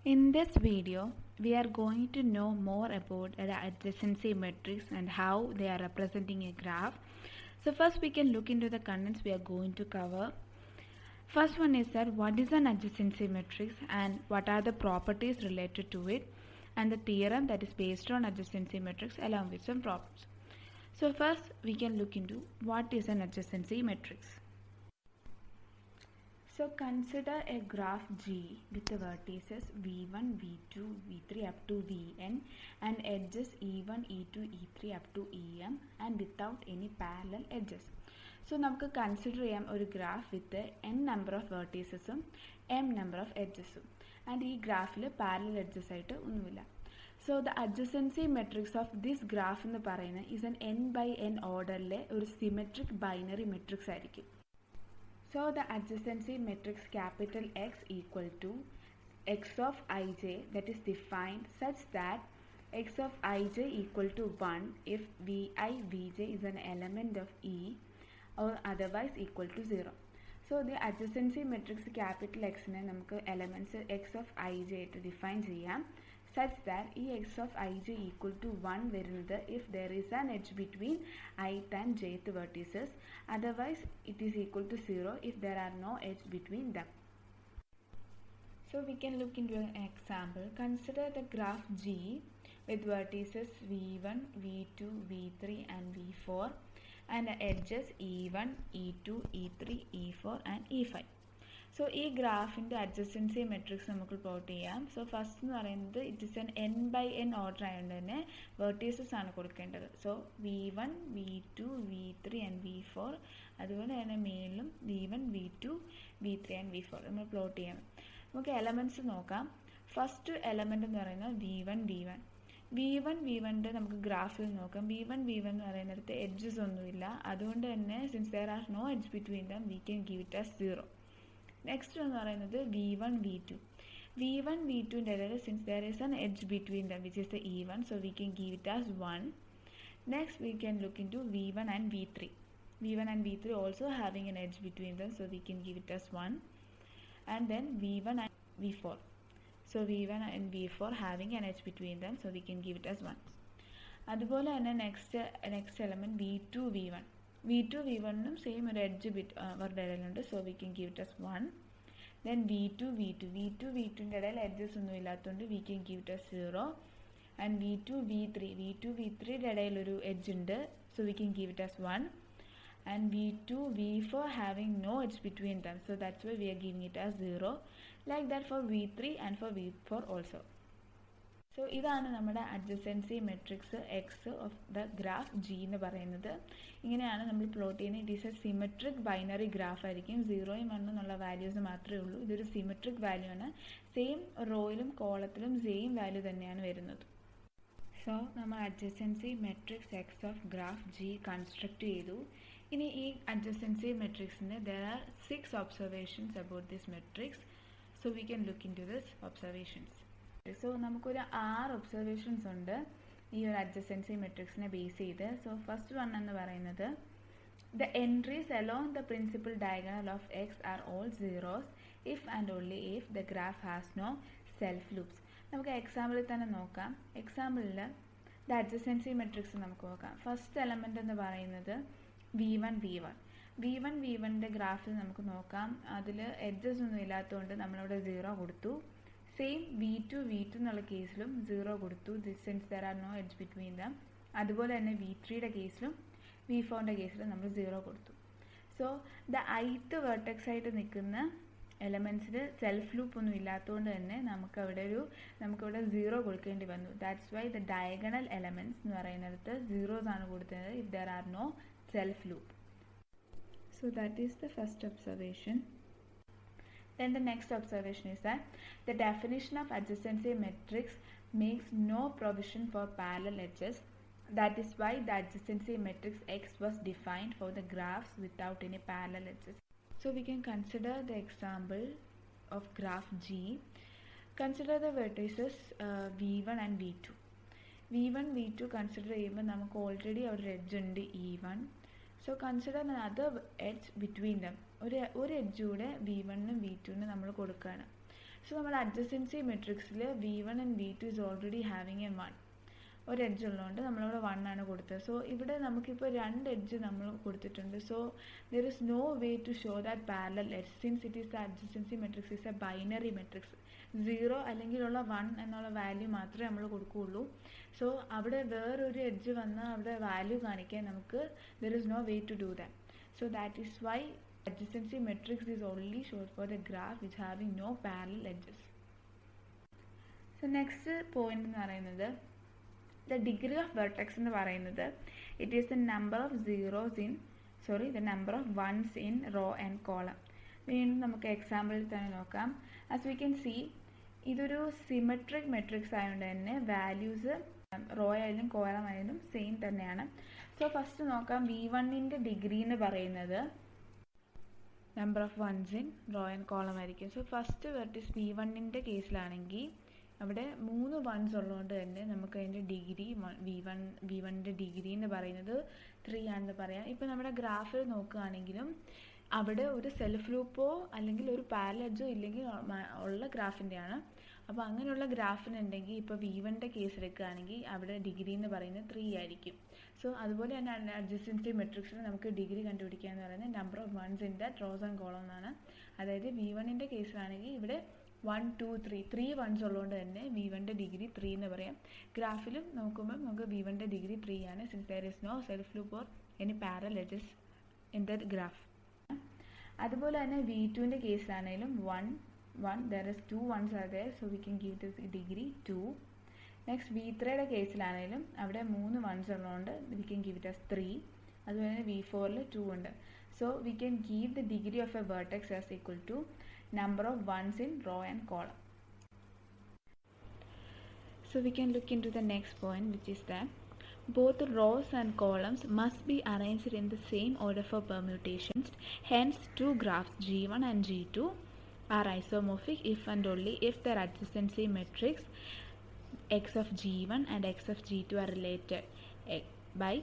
In this video, we are going to know more about the adjacency matrix and how they are representing a graph. So first we can look into the contents we are going to cover. First one is that what is an adjacency matrix and what are the properties related to it, and the theorem that is based on adjacency matrix along with some problems. So first we can look into what is an adjacency matrix. So consider a graph G with the vertices v1, v2, v3 up to vn and edges e1, e2, e3 up to em and without any parallel edges. So നമുക്ക് consider ചെയ്യാം ഒരു graph with n number of വെർട്ടീസസും m number of എഡ്ജസും and ഈ ഗ്രാഫിൽ parallel edges ആയിട്ട് ഒന്നുമില്ല. So the adjacency matrix of this graph എന്ന് പറയുന്നത് ഈസ് എൻ n/n ഓർഡറിലെ ഒരു സിമെട്രിക് ബൈനറി മെട്രിക്സ് ആയിരിക്കും. So the adjacency matrix capital X equal to x of ij that is defined such that x of ij equal to 1 if vi vj is an element of E or otherwise equal to 0. So the adjacency matrix capital X ne namukku elements x of ij to define cheyam such that E x of ij equal to 1 വരുന്നത് if there is an edge between ith and jth vertices, otherwise it is equal to 0 if there are no edge between them. So we can look into an example. Consider the graph G with vertices v1, v2, v3 and v4 and the edges e1, e2, e3, e4 and e5. So ഈ ഗ്രാഫിൻ്റെ adjacency matrix നമുക്ക് plot ചെയ്യാം. So first എന്ന് പറയുന്നത് it is an n/n order ആയതുകൊണ്ട് തന്നെ vertices ആണ് കൊടുക്കേണ്ടത്. So v1, v2, v3 and v4, അതുപോലെ തന്നെ മേളിലും v1, v2, v3 and v4 നമ്മൾ പ്ലോട്ട് ചെയ്യണം. നമുക്ക് എലമെൻറ്റ്സ് നോക്കാം. ഫസ്റ്റ് എലമെൻ്റ് എന്ന് പറയുന്നത് v1 നമുക്ക് ഗ്രാഫിൽ നോക്കാം. v1 എന്ന് പറയുന്നിടത്ത് എഡ്ജസ് ഒന്നുമില്ല, അതുകൊണ്ട് തന്നെ since there are no edge between them we can give it as 0. Next എന്ന് പറയുന്നത് v1, v2ൻ്റെ ഇടയിൽ since there is an edge between them which is the e1, so we can give it as 1. Next we can look into v1 and v3 also having an edge between them, so we can give it as 1. And then v1 and v4, so v1 and v4 having an edge between them, so we can give it as 1. അതുപോലെ തന്നെ next element v1 same ഒരു edge അവരുടെ ഇടയിലുണ്ട്, so we can give it as 1. Then v2ൻ്റെ ഇടയിൽ edges ഒന്നും ഇല്ലാത്തതുകൊണ്ട് we can give it as 0. And v2 v3യുടെ ഇടയിൽ ഒരു എഡ്ജ് ഉണ്ട്, so we can give it as 1. And v2 v4 having no edge between them, so that's why we are giving it as 0. Like that for v3 and for v4 also. So ഇതാണ് നമ്മുടെ adjacency matrix X of the graph G എന്ന് പറയുന്നത്. ഇങ്ങനെയാണ് നമ്മൾ plot ചെയ്യുന്നത്. It is a symmetric binary graph ആയിരിക്കും. 0യും 1 എന്നുള്ള വാല്യൂസ് മാത്രമേ ഉള്ളൂ. ഇതൊരു സിമെട്രിക് വാല്യൂ ആണ്. സെയിം റോയിലും കോളത്തിലും സെയിം വാല്യൂ തന്നെയാണ് വരുന്നത്. സോ നമ്മൾ adjacency matrix X of graph G construct ചെയ്തു. ഇനി ഈ അഡ്ജസൻസി മെട്രിക്സിന് there are 6 observations about this matrix. So we can look into this observations. So നമുക്കൊരു 6 ഒബ്സർവേഷൻസ് ഉണ്ട് ഈ ഒരു അഡ്ജസൻസി മെട്രിക്സിനെ ബേസ് ചെയ്ത്. സോ ഫസ്റ്റ് വൺ എന്ന് പറയുന്നത് the entries along the principal diagonal of X are all zeros if and only if the graph has no self loops. നമുക്ക് എക്സാമ്പിളിൽ തന്നെ നോക്കാം. എക്സാമ്പിളിൽ ദ അഡ്ജസൻസി മെട്രിക്സ് നമുക്ക് നോക്കാം. ഫസ്റ്റ് എലമെൻ്റ് എന്ന് പറയുന്നത് v1ൻ്റെ ഗ്രാഫിൽ നമുക്ക് നോക്കാം. അതിൽ എഡ്ജസ് ഒന്നും ഇല്ലാത്തതുകൊണ്ട് നമ്മളിവിടെ 0 കൊടുത്തു. സെയിം v2 എന്നുള്ള കേസിലും 0 കൊടുത്തു, since there are no edge between them. അതുപോലെ തന്നെ v3യുടെ കേസിലും v4ൻ്റെ കേസിലും നമ്മൾ 0 കൊടുത്തു. സോ ദ ith വെർട്ടെക്സ് ആയിട്ട് നിൽക്കുന്ന എലമെൻറ്റ്സിൽ സെൽഫ് ലൂപ്പ് ഒന്നും ഇല്ലാത്തതുകൊണ്ട് തന്നെ നമുക്കിവിടെ 0 കൊടുക്കേണ്ടി വന്നു. That's why the diagonal elements എന്ന് പറയുന്നിടത്ത് 0s ആണ് കൊടുക്കുന്നത് if there are no self loop. So that is the first observation. Then the next observation is that the definition of adjacency matrix makes no provision for parallel edges. That is why the adjacency matrix X was defined for the graphs without any parallel edges. So we can consider the example of graph G. Consider the vertices v1 and v2 consider ചെയ്യുമ്പോൾ നമുക്ക് already അവിടെ edge ഉണ്ട് e1. So consider other edge between them. ഒരു edge കൂടെ v1നും v2നും നമ്മൾ കൊടുക്കുകയാണ്. സോ നമ്മുടെ അഡ്ജസൻസി മെട്രിക്സിൽ V1 and V2 is already having a 1. ഒരു എഡ്ജ് ഉള്ളതുകൊണ്ട് നമ്മളിവിടെ 1 ആണ് കൊടുത്തത്. സോ ഇവിടെ നമുക്കിപ്പോൾ 2 എഡ്ജ് നമ്മൾ കൊടുത്തിട്ടുണ്ട്. So there is no way to show that parallel edge since it is the adjacency matrix is a binary matrix. 0 അല്ലെങ്കിൽ ഉള്ള 1 എന്നുള്ള വാല്യൂ മാത്രമേ നമ്മൾ കൊടുക്കുകയുള്ളൂ. സോ അവിടെ വേറൊരു എഡ്ജ് വന്ന് അവിടെ വാല്യൂ കാണിക്കാൻ നമുക്ക് there is no way to do that. So that is why adjacency matrix is only shown for the graph which having no parallel edges. So next point എന്ന് പറയുന്നത് the degree of vertex എന്ന് പറയുന്നത് it is the number of the number of ones in row and column. വീണ്ടും നമുക്ക് എക്സാമ്പിളിൽ തന്നെ നോക്കാം. as we can see ഇതൊരു സിമെട്രിക് മെട്രിക്സ് ആയതുകൊണ്ട് തന്നെ വാല്യൂസ് റോ ആയാലും കോളം ആയാലും സെയിം തന്നെയാണ്. സോ ഫസ്റ്റ് നോക്കാം V1ൻ്റെ ഡിഗ്രി എന്ന് പറയുന്നത് number of ones in row and column ആയിരിക്കും. സോ ഫസ്റ്റ് വെർട്ടിക്സ് V1ൻ്റെ കേസിലാണെങ്കിൽ അവിടെ 3 വൺസ് ഉള്ളതുകൊണ്ട് തന്നെ നമുക്ക് അതിൻ്റെ ഡിഗ്രി V1ൻ്റെ ഡിഗ്രി എന്ന് പറയുന്നത് 3 ആണെന്ന് പറയാം. ഇപ്പോൾ നമ്മുടെ ഗ്രാഫിൽ നോക്കുകയാണെങ്കിലും അവിടെ ഒരു സെൽഫ് ലൂപ്പോ അല്ലെങ്കിൽ ഒരു പാരലൽ എഡ്ജോ ഇല്ലെങ്കിൽ ഉള്ള ഗ്രാഫിൻ്റെയാണ്. അപ്പോൾ അങ്ങനെയുള്ള ഗ്രാഫിനുണ്ടെങ്കിൽ ഇപ്പോൾ V1ൻ്റെ കേസ് എടുക്കുകയാണെങ്കിൽ അവിടെ ഡിഗ്രി എന്ന് പറയുന്നത് 3 ആയിരിക്കും. സോ അതുപോലെ തന്നെ അഡ്ജസൻസി മെട്രിക്സിൽ നമുക്ക് ഡിഗ്രി കണ്ടുപിടിക്കുക എന്ന് പറയുന്നത് number of ones in that rows and column എന്നാണ്. അതായത് V1ൻ്റെ കേസിലാണെങ്കിൽ ഇവിടെ 1 2 3 വൺസ് ഉള്ളതുകൊണ്ട് തന്നെ V1ൻ്റെ ഡിഗ്രി 3 എന്ന് പറയാം. ഗ്രാഫിലും നോക്കുമ്പോൾ നമുക്ക് V1ൻ്റെ ഡിഗ്രി 3 ആണ് since there is no self loop or any parallel edges in that graph. അതുപോലെ തന്നെ V2ൻ്റെ കേസിലാണെങ്കിലും 1 there is 2 ones are there, so we can give this degree 2. next V3യുടെ കേസിലാണെങ്കിലും അവിടെ 3 ones ഉള്ളതുകൊണ്ട് we can give it as 3. അതുപോലെ തന്നെ V4ൽ 2 ഉണ്ട്. so we can give the degree of a vertex as equal to number of ones in row and column. so we can look into the next point, which is that both rows and columns must be arranged in the same order for permutations. Hence, two graphs G1 and G2 are isomorphic if and only if their adjacency matrix x of G1 and x of G2 are related by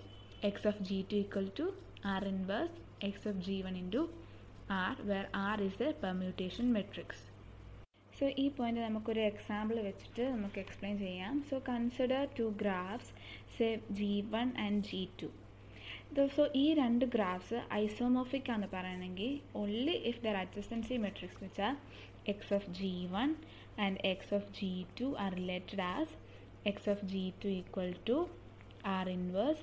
x of G2 equal to R inverse x of G1 into R, where R is a permutation matrix. So ഈ point നമുക്കൊരു example വെച്ചിട്ട് നമുക്ക് explain ചെയ്യാം. So consider 2 graphs say G1 and G2. So ഈ 2 graphs isomorphic ആണ് പറയണമെങ്കിൽ only if their adjacency matrix which are x of G1 and x of G2 are related as x of G2 equal to R inverse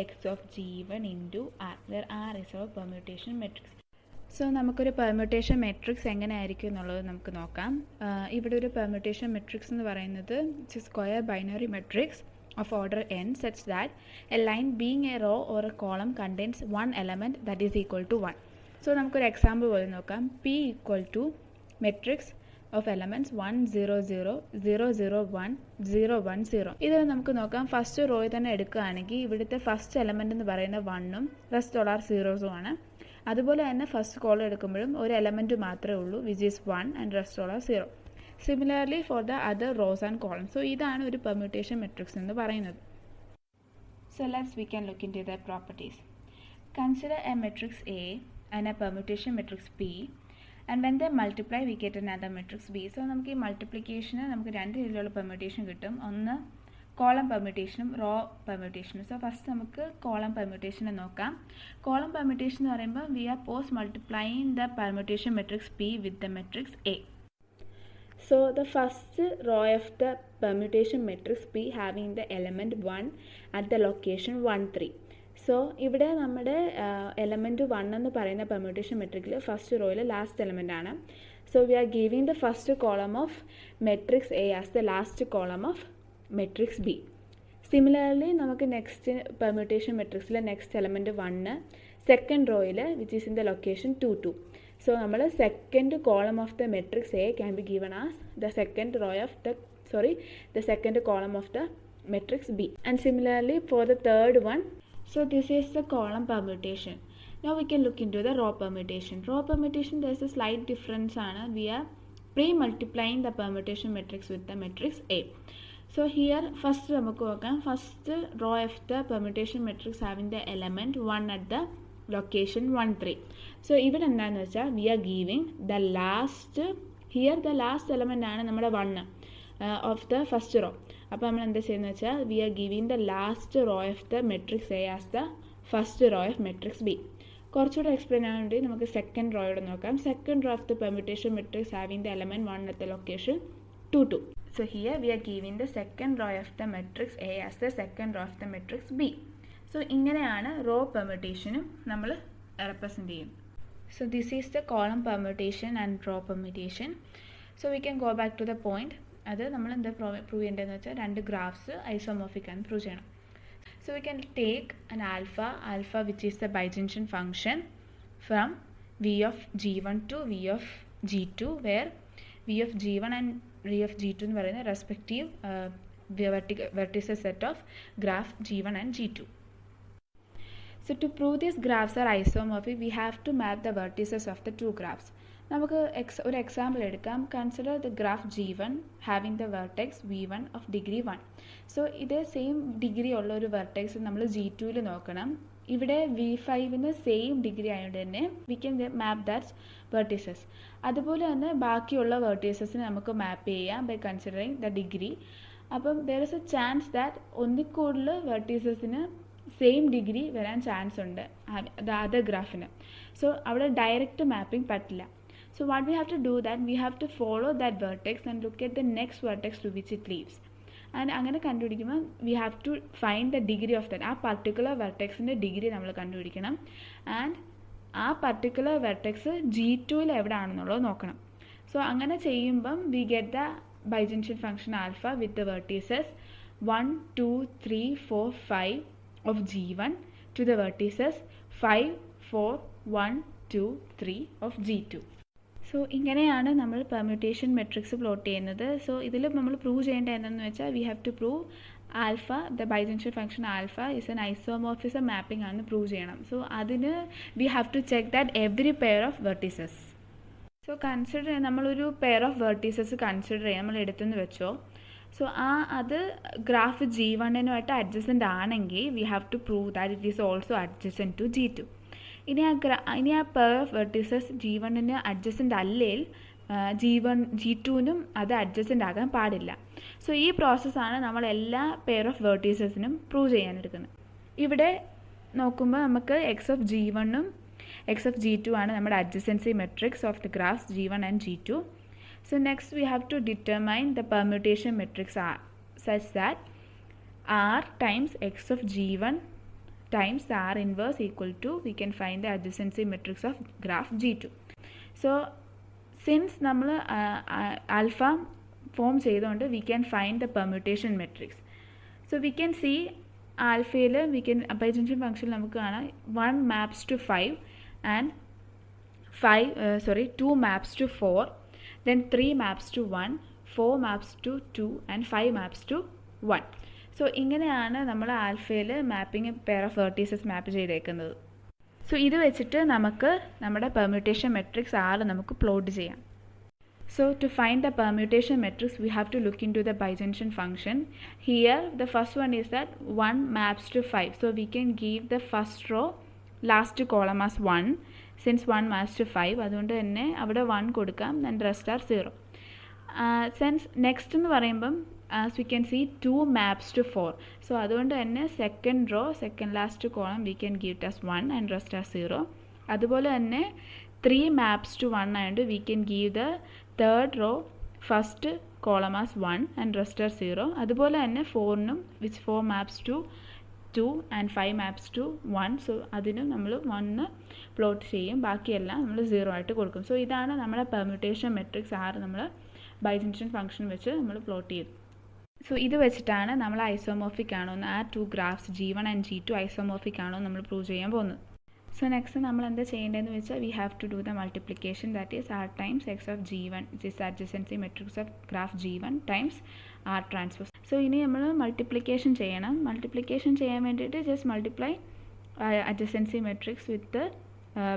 x of G1 into R, where R is our permutation matrix. So നമുക്കൊരു permutation matrix എങ്ങനെ ആയിരിക്കും എന്നുള്ളത് നമുക്ക് നോക്കാം. ഇവിടെ ഒരു permutation matrix എന്ന് പറയുന്നത് square binary matrix of order n such that a line being a row or a column contains one element that is equal to 1. so നമുക്കൊരു എക്സാമ്പിൾ പോലെ നോക്കാം. P equal to matrix of elements 1 0 0 0 0 1 0 1 0. ഇത് നമുക്ക് നോക്കാം. First row തന്നെ എടുക്കുകയാണെങ്കിൽ ഇവിടുത്തെ first element എന്ന് പറയുന്നത് 1ഉം റെസ്റ്റ് ഉള്ള 0സും ആണ്. അതുപോലെ തന്നെ ഫസ്റ്റ് കോളം എടുക്കുമ്പോഴും ഒരു എലമെന്റ് മാത്രമേ ഉള്ളൂ, വിച്ച് ഈസ് 1 ആൻഡ് റെസ്റ്റ് ഉള്ള 0. Similarly for the other rose and columns. So ഇതാണ് ഒരു പെർമ്യൂട്ടേഷൻ മെട്രിക്സ് എന്ന് പറയുന്നത്. So let's V can look into the properties. Consider A matrix A and A permutation matrix P, and when the multiply we get another matrix B. So നമുക്ക് ഈ മൾട്ടിപ്ലിക്കേഷന് നമുക്ക് 2 രീതിയിലുള്ള permutation കിട്ടും. ഒന്ന് കോളം പെർമ്യൂട്ടേഷനും റോ പെർമ്യൂട്ടേഷനും. സോ ഫസ്റ്റ് നമുക്ക് column പെർമ്യൂട്ടേഷനെ നോക്കാം. Column permutation എന്ന് പറയുമ്പോൾ V R post multiplying the permutation matrix P with the matrix A. So the first row of the permutation matrix P having the element 1 at the location 1 3. So ഇവിടെ നമ്മുടെ element 1 എന്ന് പറയുന്ന permutation മെട്രിക്കിൽ first റോയിൽ last element ആണ്. So we are giving the first column of matrix A as the last column of matrix B. Similarly നമുക്ക് next permutation മെട്രിക്സിൽ next element 1 second റോയിൽ which is in the location 2 2. So നമ്മൾ second column of the matrix A can be given as the second column of the matrix B. And similarly for the third one, so this is the column permutation. Now we can look into the row permutation. Row permutation, there is a slight difference. We are pre-multiplying the permutation matrix with the matrix A. So here first row of the permutation matrix having the element 1 at the location 1 3. So even എന്താണെന്ന് വെച്ചാൽ we are giving the last here the last element ആണ് നമ്മുടെ 1 of the first raw. അപ്പോൾ നമ്മൾ എന്താ ചെയ്യുന്നത് വെച്ചാൽ we are giving the last row of the matrix A as the first row of matrix B. കുറച്ചുകൂടെ എക്സ്പ്ലെയിൻ ചെയ്യാൻ വേണ്ടി നമുക്ക് സെക്കൻഡ് റോയോട് നോക്കാം. Second row of the permutation matrix having the element 1 at the location 2 2. So here we are giving the second row of the matrix A as the second row of the matrix B. So ഇങ്ങനെയാണ് raw പെർമ്യൂട്ടേഷനും നമ്മൾ represent ചെയ്യും. So this is the column permutation and row permutation. So we can go back to the point. അത് നമ്മൾ എന്താ prove ചെയ്യേണ്ടതെന്ന് വെച്ചാൽ രണ്ട് graphs isomorphic ആണ് പ്രൂവ് ചെയ്യണം. So we can take an alpha which is the bijunction function from V of G1 to V of G2, where V of G1 and V of G2 എന്ന് പറയുന്ന respective vertices set of graph G1 and G2. So to prove these graphs are isomorphic, we have to map the vertices of the two graphs. നമുക്ക് ഒരു example എടുക്കാം. Consider the graph G1 having the vertex V1 of degree 1. So ഇതേ same degree ഉള്ള ഒരു vertex നമ്മൾ G2ൽ നോക്കണം. ഇവിടെ V5ന് same degree ആയതുകൊണ്ട് തന്നെ we can map that vertices. അതുപോലെ തന്നെ ബാക്കിയുള്ള വെർട്ടിസസിന് നമുക്ക് മാപ്പ് ചെയ്യാം ബൈ കൺസിഡറിങ് ദ ഡിഗ്രി. അപ്പം there is A chance that ഒന്നിൽ കൂടുതൽ വെർട്ടിസസിന് സെയിം ഡിഗ്രി വരാൻ ചാൻസ് ഉണ്ട് അതർ ഗ്രാഫിന്. സോ അവിടെ ഡയറക്റ്റ് മാപ്പിംഗ് പറ്റില്ല. So what we have to do that we have to follow that vertex and look at the next vertex to which it leads. And അങ്ങനെ കണ്ടുപിടിക്കുമ്പോൾ we have to find the degree of that. ആ particular വെർട്ടെക്സിൻ്റെ degree നമ്മൾ കണ്ടുപിടിക്കണം. And ആ particular vertex G2ൽ എവിടെ ആണെന്നുള്ളത് നോക്കണം. So അങ്ങനെ ചെയ്യുമ്പം we get the bijunction function alpha with the vertices 1 2 3 4 5 of G1 to the vertices 5 4 1 2 3 of G2. So ഇങ്ങനെയാണ് നമ്മൾ പെർമ്യൂട്ടേഷൻ മെട്രിക്സ് പ്ലോട്ട് ചെയ്യുന്നത്. സോ ഇതിൽ നമ്മൾ പ്രൂവ് ചെയ്യേണ്ടത് എന്താണെന്ന് വെച്ചാൽ we have to prove alpha the bijection function alpha is an isomorphism mapping ആണെന്ന് prove ചെയ്യണം. സോ അതിന് we have to check that every pair of vertices. So consider നമ്മളൊരു പെയർ ഓഫ് വെർട്ടിസസ് കൺസിഡർ ചെയ്യാം, നമ്മൾ എടുത്തെന്ന് വെച്ചോ. സോ അത് graph G1-നുമായിട്ട് അഡ്ജസൻ്റ് ആണെങ്കിൽ we have to prove that it is also adjacent to G2. ഇനി ആ പെയർ ഓഫ് വെർട്ടിസസ് G1-ന് അഡ്ജസൻ്റ് അല്ലെങ്കിൽ G2-നും അത് അഡ്ജസൻ്റ് ആകാൻ പാടില്ല. സോ ഈ പ്രോസസ്സാണ് നമ്മൾ എല്ലാ പെയർ ഓഫ് വെർട്ടിസസിനും പ്രൂവ് ചെയ്യാനെടുക്കുന്നത്. ഇവിടെ നോക്കുമ്പോൾ നമുക്ക് എക്സ് ഓഫ് G1-ഉം എക്സ് ഓഫ് G2 ആണ് നമ്മുടെ adjacency matrix of the graphs G1 and G2. So next we have to determine the permutation matrix R such that R times x of G1 times R inverse equal to, we can find the adjacency matrix of graph G2. So since നമ്മൾ alpha form ചെയ്തുകൊണ്ട് we can find the permutation matrix. So we can see ആൽഫയിൽ we can bijunction function നമുക്ക് കാണാം 1 maps to 5 and 2 maps to 4, then 3 maps to 1, 4 maps to 2 and 5 maps to 1. So ഇങ്ങനെയാണ് നമ്മൾ ആൽഫയിൽ mapping pair of vertices map ചെയ്തേക്കുന്നത്. So ഇത് വെച്ചിട്ട് നമുക്ക് നമ്മുടെ പെർമ്യൂട്ടേഷൻ മെട്രിക്സ് R നമുക്ക് പ്ലോട്ട് ചെയ്യാം. So to find the permutation matrix we have to look into the bijection function. Here the first one is that 1 maps to 5. So we can give the first row last column as 1 since 1 maps to 5. അതുകൊണ്ട് തന്നെ അവിടെ 1 കൊടുക്കാം, then rest are 0. Since next എന്ന് പറയുമ്പം as we can see 2 maps to 4. So അതുകൊണ്ട് തന്നെ second row second last column we can give it as 1 and rest as 0. അതുപോലെ തന്നെ 3 maps to 1 ആയതുകൊണ്ട് we can give the third row first column as 1 and rest as 0. അതുപോലെ തന്നെ 4-നും which 4 maps to 2 and 5 maps to 1. So അതിനും നമ്മൾ 1 plot ചെയ്യും, ബാക്കിയെല്ലാം നമ്മൾ 0 ആയിട്ട് കൊടുക്കും. സോ ഇതാണ് നമ്മുടെ പെർമ്യൂട്ടേഷൻ മെട്രിക്സ് R നമ്മൾ ബൈജൻഷൻ ഫംഗ്ഷൻ വെച്ച് നമ്മൾ പ്ലോട്ട് ചെയ്തു. സോ ഇത് വെച്ചിട്ടാണ് നമ്മൾ ഐസോമോർഫിക് ആണോ എന്ന്, ആ 2 graphs G1 and G2 isomorphic ആണോ നമ്മൾ പ്രൂവ് ചെയ്യാൻ പോകുന്നത്. സോ നെക്സ്റ്റ് നമ്മൾ എന്താ ചെയ്യേണ്ടതെന്ന് വെച്ചാൽ we have to do the multiplication, that is R times X of G1 which is adjacency matrix of graph G1 times R transpose. So ഇനി നമ്മൾ മൾട്ടിപ്ലിക്കേഷൻ ചെയ്യണം. മൾട്ടിപ്ലിക്കേഷൻ ചെയ്യാൻ വേണ്ടിയിട്ട് just multiply adjacency matrix with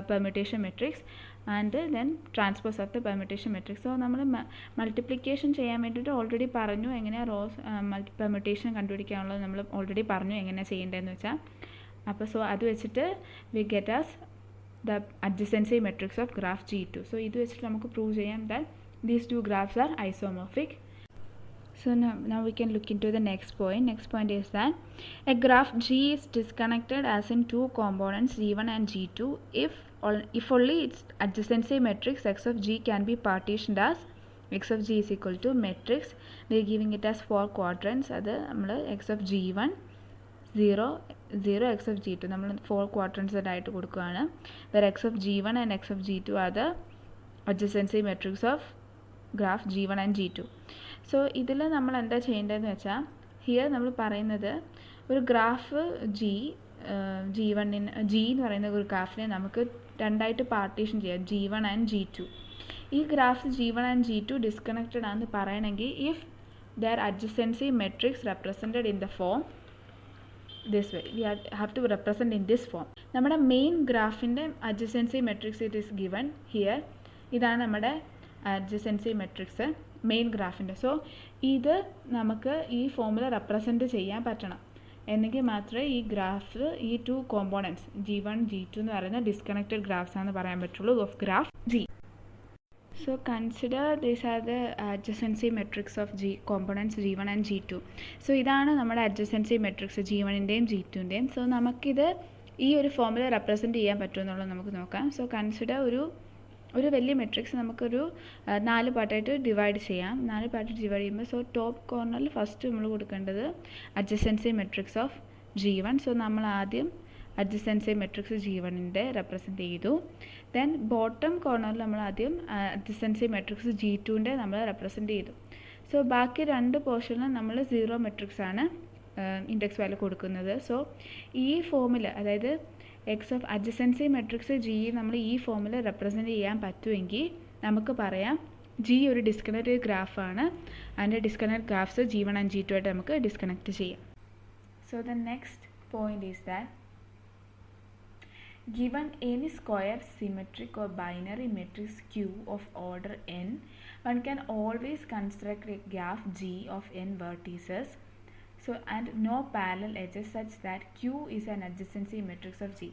permutation matrix and then transpose of the permutation matrix. So നമ്മൾ multiplication ചെയ്യാൻ വേണ്ടിയിട്ട് already പറഞ്ഞു എങ്ങനെയാണ് റോസ് പെർമ്യൂട്ടേഷൻ കണ്ടുപിടിക്കാനുള്ളത് നമ്മൾ ഓൾറെഡി പറഞ്ഞു എങ്ങനെയാണ് ചെയ്യേണ്ടതെന്ന് വെച്ചാൽ. അപ്പോൾ സോ അത് വെച്ചിട്ട് we get as the adjacency matrix of graph G2. So ഇത് വെച്ചിട്ട് നമുക്ക് പ്രൂവ് ചെയ്യാം that these two graphs are isomorphic. So now we can look into the next point. Next point is that a graph G is disconnected as in two components G1 and G2 if only its adjacency matrix X of G can be partitioned as X of G is equal to matrix, we are giving it as 4 quadrants. അത് നമ്മൾ X of G1 0 0 X of G2 നമ്മൾ 4 quadrants ആയിട്ട് കൊടുക്കുകയാണ്. where X of G1 and X of G2 are the adjacency matrix of graph G1 and G2. So ഇതിൽ നമ്മൾ എന്താ ചെയ്യേണ്ടതെന്ന് വെച്ചാൽ ഹിയർ നമ്മൾ പറയുന്നത് ഒരു ഗ്രാഫ് G1 എന്ന് പറയുന്ന ഒരു ഗ്രാഫിനെ നമുക്ക് രണ്ടായിട്ട് പാർട്ടീഷൻ ചെയ്യാം, G1 ആൻഡ് G2. ഈ graph G1 and G2 disconnected ആണെന്ന് പറയണമെങ്കിൽ if there adjacency matrix represented in the form this way, we have to represent in this form. നമ്മുടെ മെയിൻ ഗ്രാഫിൻ്റെ adjacency matrix it is given here. ഇതാണ് നമ്മുടെ adjacency matrix main ഗ്രാഫിൻ്റെ. So ഇത് നമുക്ക് ഈ ഫോമിൽ റെപ്രസെൻറ്റ് ചെയ്യാൻ പറ്റണം, എന്നെങ്കിൽ മാത്രമേ ഈ ഗ്രാഫ് ഈ ടു കോമ്പോണൻറ്റ്സ് G1 G2 എന്ന് പറയുന്ന ഡിസ്കണക്റ്റഡ് ഗ്രാഫ്സ് ആണെന്ന് പറയാൻ പറ്റുള്ളൂ of graph G. So consider these are the adjacency matrix of components G1 and G2. So ഇതാണ് നമ്മുടെ adjacency matrix G1ൻ്റെയും G2ൻ്റെയും. സോ നമുക്കിത് ഈ ഒരു ഫോമിൽ റെപ്രസെൻറ്റ് ചെയ്യാൻ പറ്റുമെന്നുള്ളത് നമുക്ക് നോക്കാം. സോ കൺസിഡർ ഒരു വലിയ മെട്രിക്സ് നമുക്കൊരു 4 പാർട്ടായിട്ട് ഡിവൈഡ് ചെയ്യാം. 4 പാർട്ടായിട്ട് ഡിവൈഡ് ചെയ്യുമ്പോൾ സോ ടോപ്പ് കോർണറിൽ ഫസ്റ്റ് നമ്മൾ കൊടുക്കേണ്ടത് adjacency matrix of G1. So നമ്മൾ ആദ്യം അഡ്ജസൻസി മെട്രിക്സ് G1ൻ്റെ റെപ്രസെൻറ്റ് ചെയ്തു. ദെൻ ബോട്ടം കോർണറിൽ നമ്മൾ ആദ്യം അഡ്ജസൻസി മെട്രിക്സ് G2ൻ്റെ നമ്മൾ റെപ്രസെൻറ്റ് ചെയ്തു. സോ ബാക്കി 2 പോർഷനിൽ നമ്മൾ 0 മെട്രിക്സ് ആണ് ഇൻഡെക്സ് വാല്യൂ കൊടുക്കുന്നത്. സോ ഈ ഫോമിൽ അതായത് X of adjacency matrix G നമ്മൾ ഈ ഫോമിൽ റെപ്രസെൻറ്റ് ചെയ്യാൻ പറ്റുമെങ്കിൽ നമുക്ക് പറയാം G ഒരു ഡിസ്കണക്റ്റഡ് ഗ്രാഫാണ്. അതിൻ്റെ disconnect graphs G1 and G2 ആയിട്ട് നമുക്ക് ഡിസ്കണക്റ്റ് ചെയ്യാം. So the next point is that given any square symmetric or binary matrix Q of order n, one can always construct a graph G of n vertices, so and no parallel edges such that Q is an adjacency matrix of G.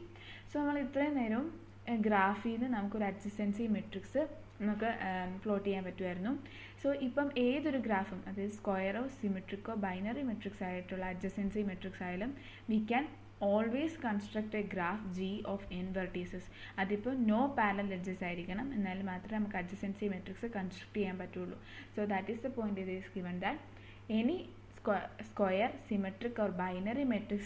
So നമ്മൾ ഇത്രയും നേരം ഗ്രാഫിൽ നിന്ന് നമുക്കൊരു adjacency matrix നമുക്ക് plot ചെയ്യാൻ പറ്റുമായിരുന്നു. So ഇപ്പം ഏതൊരു ഗ്രാഫും അതായത് സ്ക്വയറോ സിമെട്രിക്കോ ബൈനറി മെട്രിക്സ് ആയിട്ടുള്ള അഡ്ജസൻസി മെട്രിക്സ് ആയാലും we can always construct a graph G of n vertices. അതിപ്പോൾ നോ പാരലൽ എഡ്ജസ് ആയിരിക്കണം, എന്നാലും മാത്രമേ നമുക്ക് അഡ്ജസൻസി മെട്രിക്സ് കൺസ്ട്രക്ട് ചെയ്യാൻ പറ്റുള്ളൂ. So that is the point it is given that any square symmetric or binary matrix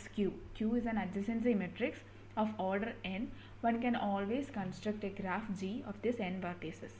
Q is an adjacency matrix of order n, one can always construct a graph G of this n vertices.